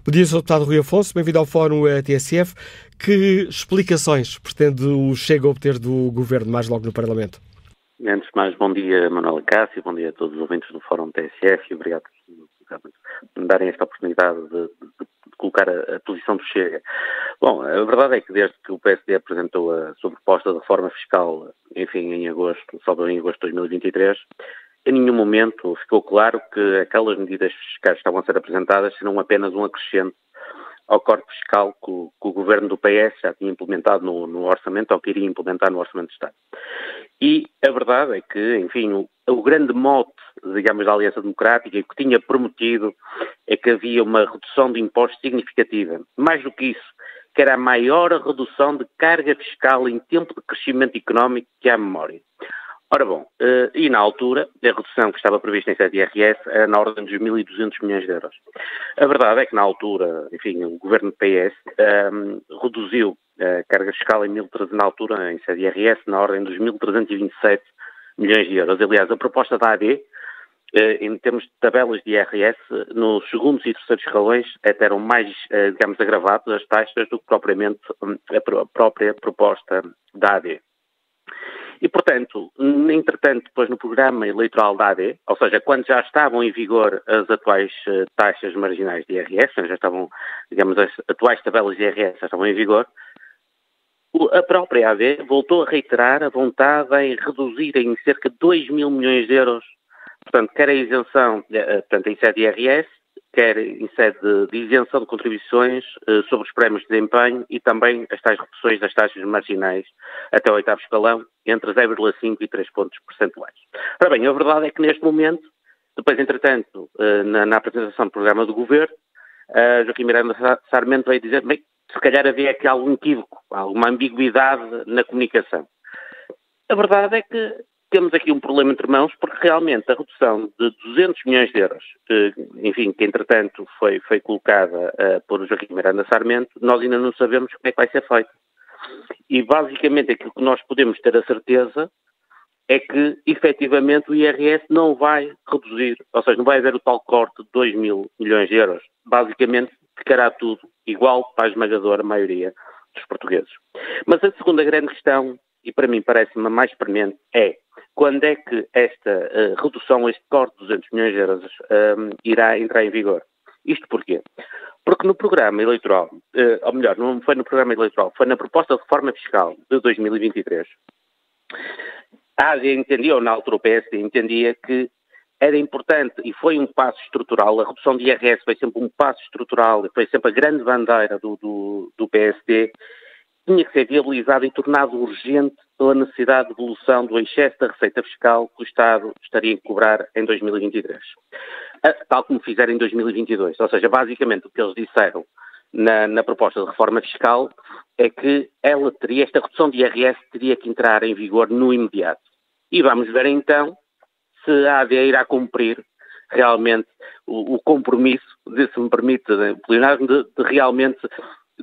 Bom dia, Sr. Deputado Rui Afonso, bem-vindo ao Fórum TSF. Que explicações pretende o Chega a obter do Governo mais logo no Parlamento? Antes de mais, bom dia, Manuela Cássio, bom dia a todos os ouvintes do Fórum TSF e obrigado por me darem esta oportunidade de colocar a posição do Chega. Bom, a verdade é que desde que o PSD apresentou a sua proposta de reforma fiscal, enfim, em agosto de 2023, em nenhum momento ficou claro que aquelas medidas fiscais que estavam a ser apresentadas serão apenas um acrescente ao corte fiscal que o governo do PS já tinha implementado no orçamento, ou queria implementar no Orçamento de Estado. E a verdade é que, enfim, o grande mote, digamos, da Aliança Democrática, e o que tinha prometido, é que havia uma redução de impostos significativa. Mais do que isso, que era a maior redução de carga fiscal em tempo de crescimento económico que há memória. Ora bom, e na altura, a redução que estava prevista em CDRS era na ordem dos 1.200 milhões de euros. A verdade é que na altura, enfim, o governo do PS reduziu a carga fiscal na altura em CDRS na ordem dos 1.327 milhões de euros. Aliás, a proposta da AD, em termos de tabelas de IRS, nos segundos e terceiros escalões até eram mais, digamos, agravadas as taxas do que propriamente a própria proposta da AD. E, portanto, entretanto, depois no programa eleitoral da AD, ou seja, quando já estavam em vigor as atuais taxas marginais de IRS, já estavam, digamos, as atuais tabelas de IRS já estavam em vigor, a própria AD voltou a reiterar a vontade em reduzir em cerca de 2 mil milhões de euros, portanto, quer a isenção, portanto, em sede de IRS, quer em sede de isenção de contribuições sobre os prémios de desempenho e também as tais reduções das taxas marginais até o oitavo escalão, entre 0,5 e 3 pontos percentuais. Ora bem, a verdade é que neste momento, depois, entretanto, na apresentação do programa do Governo, Joaquim Miranda Sarmento veio dizer, bem, se calhar havia aqui algum equívoco, alguma ambiguidade na comunicação. A verdade é que temos aqui um problema entre mãos, porque realmente a redução de 200 milhões de euros, enfim, que entretanto foi colocada por Joaquim Miranda Sarmento, nós ainda não sabemos como é que vai ser feito. E basicamente aquilo que nós podemos ter a certeza é que efetivamente o IRS não vai reduzir, ou seja, não vai haver o tal corte de 2 mil milhões de euros. Basicamente ficará tudo igual para a esmagadora maioria dos portugueses. Mas a segunda grande questão, e para mim parece-me a mais premente, é quando é que esta redução, este corte de 200 milhões de euros irá entrar em vigor? Isto porquê? Porque no programa eleitoral, ou melhor, não foi no programa eleitoral, foi na proposta de reforma fiscal de 2023, a AD entendia, ou na altura o PSD entendia que era importante e foi um passo estrutural, a redução de IRS foi sempre um passo estrutural, foi sempre a grande bandeira do PSD, tinha que ser viabilizado e tornado urgente pela necessidade de devolução do excesso da receita fiscal que o Estado estaria a cobrar em 2023. Tal como fizeram em 2022. Ou seja, basicamente o que eles disseram na proposta de reforma fiscal é que esta redução de IRS teria que entrar em vigor no imediato. E vamos ver então se a AD irá cumprir realmente o compromisso, se me permite, de realmente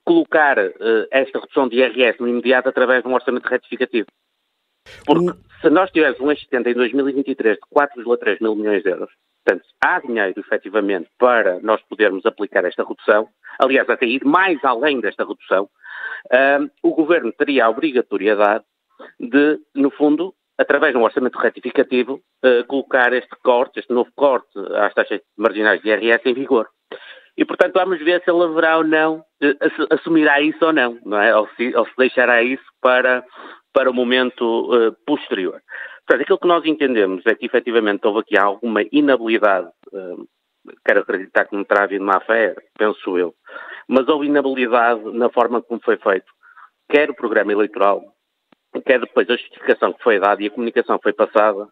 colocar esta redução de IRS no imediato através de um orçamento retificativo. Porque se nós tivermos um excedente em 2023 de 4,3 mil milhões de euros, portanto, há dinheiro, efetivamente, para nós podermos aplicar esta redução, aliás, até ir mais além desta redução, o Governo teria a obrigatoriedade de, no fundo, através de um orçamento retificativo, colocar este novo corte às taxas marginais de IRS em vigor. E, portanto, vamos ver se ele haverá ou não, assumirá isso ou não é? Ou se deixará isso para o momento posterior. Portanto, aquilo que nós entendemos é que, efetivamente, houve aqui alguma inabilidade, quero acreditar que não terá havido má fé, penso eu, mas houve inabilidade na forma como foi feito, quer o programa eleitoral, quer depois a justificação que foi dada e a comunicação foi passada,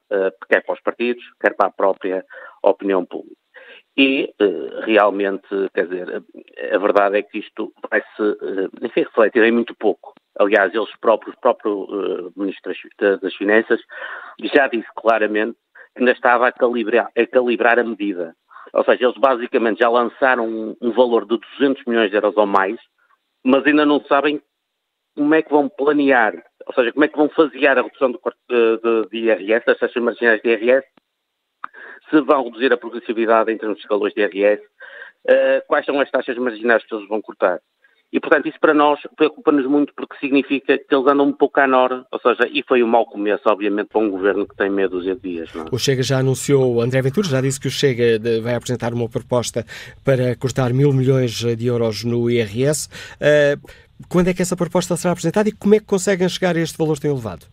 quer para os partidos, quer para a própria opinião pública. E, realmente, quer dizer, a verdade é que isto vai-se, enfim, refletir em muito pouco. Aliás, o próprio Ministro das Finanças já disse claramente que ainda estava a calibrar a medida. Ou seja, eles basicamente já lançaram um valor de 200 milhões de euros ou mais, mas ainda não sabem como é que vão planear, ou seja, como é que vão fasear a redução de IRS, das taxas marginais de IRS, se vão reduzir a progressividade em termos de escalões de IRS, quais são as taxas marginais que eles vão cortar. E, portanto, isso para nós preocupa-nos muito porque significa que eles andam um pouco à nora, ou seja, e foi um mau começo, obviamente, para um governo que tem meia dúzia de dias. Não é? O Chega já anunciou, André Ventura já disse que o Chega vai apresentar uma proposta para cortar 1.000 milhões de euros no IRS. Quando é que essa proposta será apresentada e como é que conseguem chegar a este valor tão elevado?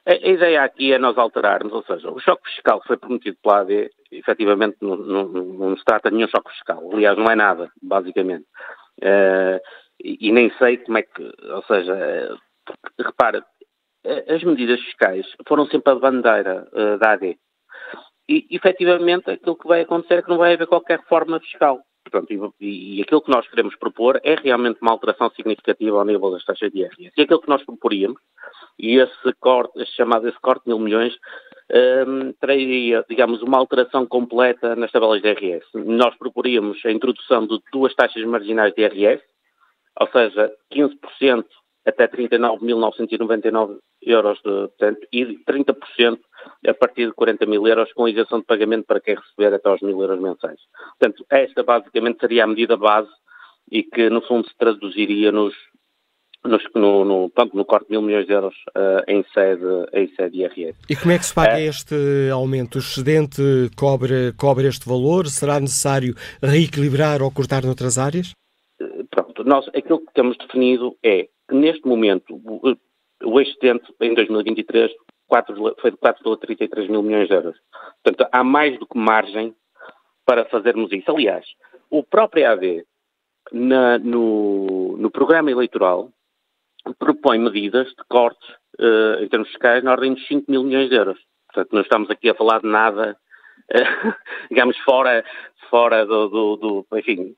A ideia aqui é nós alterarmos, ou seja, o choque fiscal que foi prometido pela AD, efetivamente não se trata de nenhum choque fiscal. Aliás, não é nada, basicamente. E nem sei como é que, ou seja, repara, as medidas fiscais foram sempre a bandeira da AD. E, efetivamente, aquilo que vai acontecer é que não vai haver qualquer reforma fiscal. Portanto, e aquilo que nós queremos propor é realmente uma alteração significativa ao nível das taxas de IRS. E aquilo que nós proporíamos, e esse corte de 1.000 milhões, traria, digamos, uma alteração completa nas tabelas de IRS. Nós proporíamos a introdução de 2 taxas marginais de IRS, ou seja, 15% até 39.999 euros, portanto, e 30% a partir de 40.000 euros com isenção de pagamento para quem receber até aos 1.000 euros mensais. Portanto, esta basicamente seria a medida base e que, no fundo, se traduziria no corte de 1.000 milhões de euros em sede IRS. E como é que se paga este aumento? O excedente cobre este valor? Será necessário reequilibrar ou cortar noutras áreas? Pronto, nós, aquilo que temos definido é que neste momento o excedente em 2023 foi de 4,33 mil milhões de euros. Portanto, há mais do que margem para fazermos isso. Aliás, o próprio AD, no programa eleitoral, propõe medidas de cortes em termos fiscais na ordem de 5 mil milhões de euros. Portanto, não estamos aqui a falar de nada, digamos, fora enfim,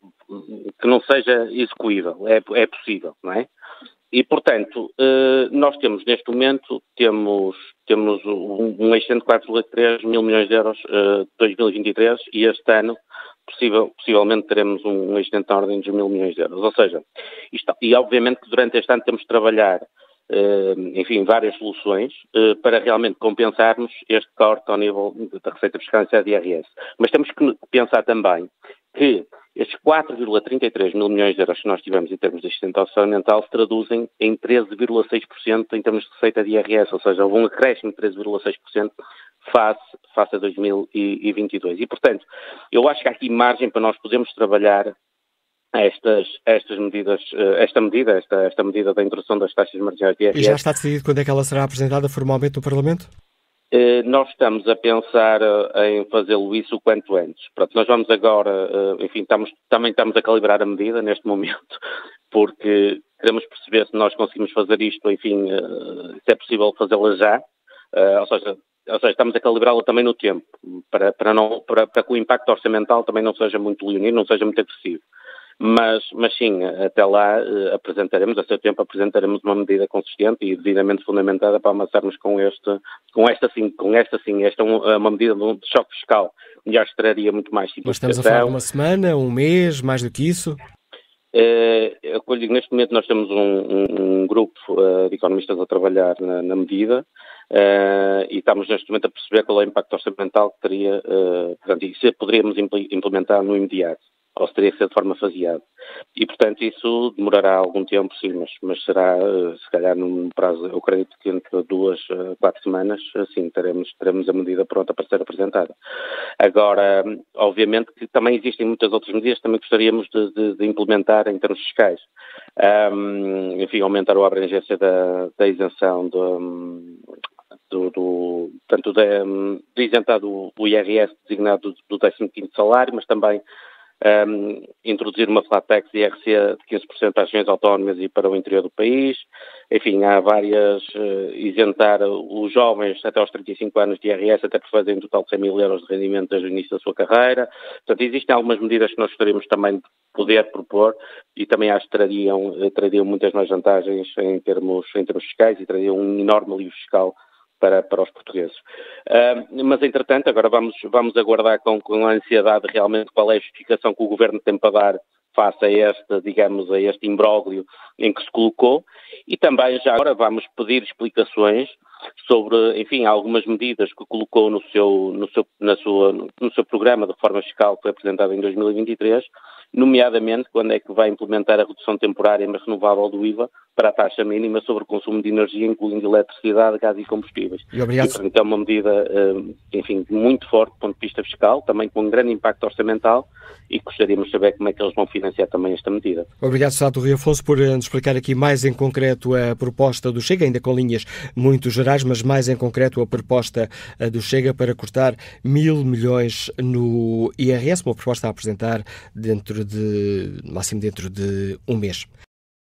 que não seja execuível. É possível, não é? E, portanto, nós temos, neste momento, temos um excedente de 4,3 mil milhões de euros de 2023 e este ano, possivelmente, teremos um excedente na ordem dos 1.000 milhões de euros. Ou seja, e obviamente que durante este ano temos de trabalhar, enfim, várias soluções para realmente compensarmos este corte ao nível da receita fiscal e da IRS. Mas temos que pensar também que estes 4,33 mil milhões de euros que nós tivemos em termos de excedente orçamental se traduzem em 13,6% em termos de receita de IRS, ou seja, houve um acréscimo de 13,6% face a 2022. E, portanto, eu acho que há aqui margem para nós podermos trabalhar estas medidas, esta medida da introdução das taxas marginais de IRS. E já está decidido quando é que ela será apresentada formalmente no Parlamento? Nós estamos a pensar em fazê-lo isso o quanto antes. Pronto, nós vamos agora, enfim, também estamos a calibrar a medida neste momento, porque queremos perceber se nós conseguimos fazer isto, enfim, se é possível fazê-la já, ou seja, estamos a calibrá-la também no tempo, para que o impacto orçamental também não seja muito leonino, não seja muito agressivo. Mas sim, até lá apresentaremos, a seu tempo apresentaremos uma medida consistente e devidamente fundamentada para avançarmos com esta é uma medida de choque fiscal, e acho que traria muito mais simplificação. Mas estamos a falar de uma semana, um mês, mais do que isso? Eu digo, neste momento nós temos um grupo de economistas a trabalhar na medida e estamos neste momento a perceber qual é o impacto orçamental que teria, portanto, e se poderíamos implementar no imediato, ou se teria que ser de forma faseada. E, portanto, isso demorará algum tempo, sim, mas será, se calhar, num prazo, eu acredito que entre 2 a 4 semanas, sim, teremos a medida pronta para ser apresentada. Agora, obviamente que também existem muitas outras medidas que também gostaríamos de implementar em termos fiscais. Enfim, aumentar a abrangência da isenção de isentar do IRS designado do 15º salário, mas também introduzir uma flat tax de IRC de 15% para as regiões autónomas e para o interior do país. Enfim, há várias, isentar os jovens até aos 35 anos de IRS até por fazerem um total de 100 mil euros de rendimento desde o início da sua carreira. Portanto, existem algumas medidas que nós gostaríamos também de poder propor e também acho que trariam muitas mais vantagens em termos fiscais e trariam um enorme alívio fiscal para os portugueses. Mas, entretanto, agora vamos aguardar com ansiedade realmente qual é a justificação que o Governo tem para dar face a este imbróglio em que se colocou e também já agora vamos pedir explicações sobre, enfim, algumas medidas que colocou no seu programa de reforma fiscal que foi apresentado em 2023, nomeadamente quando é que vai implementar a redução temporária mas renovável do IVA para a taxa mínima sobre o consumo de energia, incluindo eletricidade, gás e combustíveis. E obrigado. Portanto, é uma medida, enfim, muito forte do ponto de vista fiscal, também com um grande impacto orçamental, e gostaríamos de saber como é que eles vão financiar também esta medida. Obrigado, Sr. Rui Afonso, por nos explicar aqui mais em concreto a proposta do Chega, ainda com linhas muito gerais, mas mais em concreto a proposta do Chega para cortar 1.000 milhões no IRS, uma proposta a apresentar máximo dentro de um mês.